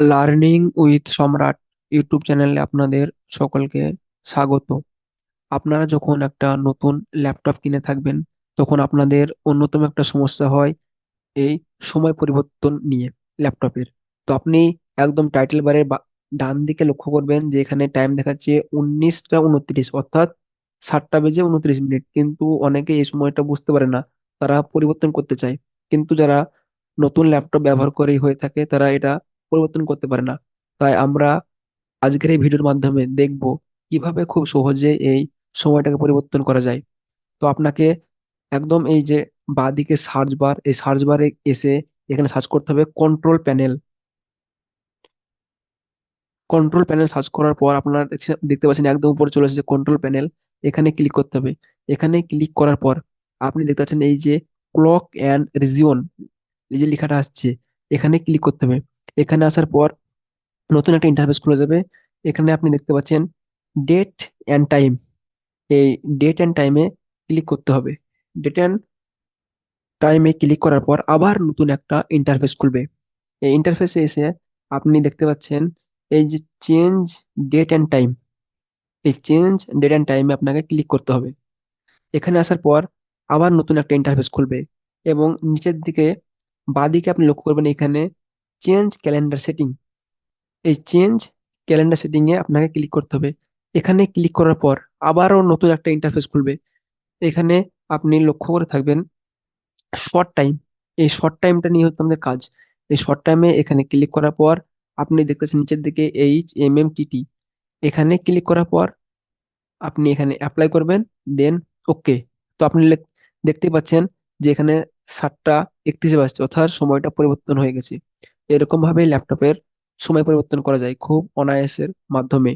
Learning with সম্রাট YouTube চ্যানেলে আপনাদের সকলকে স্বাগত। আপনারা যখন একটা নতুন ল্যাপটপ কিনে থাকবেন, তখন আপনাদের অন্যতম একটা সমস্যা হয় এই সময় পরিবর্তন নিয়ে ল্যাপটপের। তো আপনি একদম টাইটেল বারের ডান দিকে লক্ষ্য করবেন যে এখানে টাইম দেখাচ্ছে 19টা 29, অর্থাৎ 7টা বেজে 29 মিনিট। কিন্তু অনেকে এই সময়টা বুঝতে পারে না, তারা পরিবর্তন করতে চায়, কিন্তু যারা নতুন ল্যাপটপ ব্যবহার করে হয়ে থাকে তারা এটা পরিবর্তন করতে পারে না। তাই আমরা আজকের এই ভিডিওর মাধ্যমে দেখব কিভাবে খুব সহজে এই সময়টাকে পরিবর্তন করা যায়। তো আপনাকে একদম এই যে বাঁদিকে সার্চ বার, এই সার্চ বারে এসে এখানে সার্চ করতে হবে control panel. Control panel search করার পর আপনারা দেখতে পাচ্ছেন একদম উপরে চলে এসেছে কন্ট্রোল প্যানেল। এখানে ক্লিক করতে হবে। এখানে ক্লিক করার পর আপনি দেখতে পাচ্ছেন এই যে ক্লক অ্যান্ড রিজিয়ন, এই যে লেখাটা আসছে, এখানে ক্লিক করতে হবে। এখানে আসার পর নতুন একটা ইন্টারফেস খুলে যাবে। এখানে আপনি দেখতে পাচ্ছেন ডেট অ্যান্ড টাইম। এই ডেট অ্যান্ড টাইমে ক্লিক করতে হবে। ডেট অ্যান্ড টাইমে ক্লিক করার পর আবার নতুন একটা ইন্টারফেস খুলবে। এই ইন্টারফেসে এসে আপনি দেখতে পাচ্ছেন এই যে চেঞ্জ ডেট অ্যান্ড টাইম, এই চেঞ্জ ডেট অ্যান্ড টাইমে আপনাকে ক্লিক করতে হবে। এখানে আসার পর আবার নতুন একটা ইন্টারফেস খুলবে এবং নিচের দিকে বাঁদিকে আপনি লক্ষ্য করবেন এখানে চেঞ্জ ক্যালেন্ডার সেটিং। এই চেঞ্জ ক্যালেন্ডার সেটিং এ আপনাকে ক্লিক করতে হবে। এখানে ক্লিক করার পর আবারও নতুন একটা ইন্টারফেস খুলবে। এখানে আপনি লক্ষ্য করে থাকবেন শর্ট টাইম। এই শর্ট টাইমটা নিয়ে হচ্ছে আমাদের কাজ। এই শর্ট টাইমে এখানে ক্লিক করার পর আপনি দেখতেছেন নিচের দিকে HMMTT। এখানে ক্লিক করার পর আপনি এখানে অ্যাপ্লাই করবেন, দেন ওকে। তো আপনি দেখতে পাচ্ছেন যে এখানে 7টা 31 বাজছে, অর্থাৎ সময়টা পরিবর্তন হয়ে গেছে। এরকম ভাবে ল্যাপটপের সময় পরিবর্তন করা যায় খুব অনায়াসের মাধ্যমে।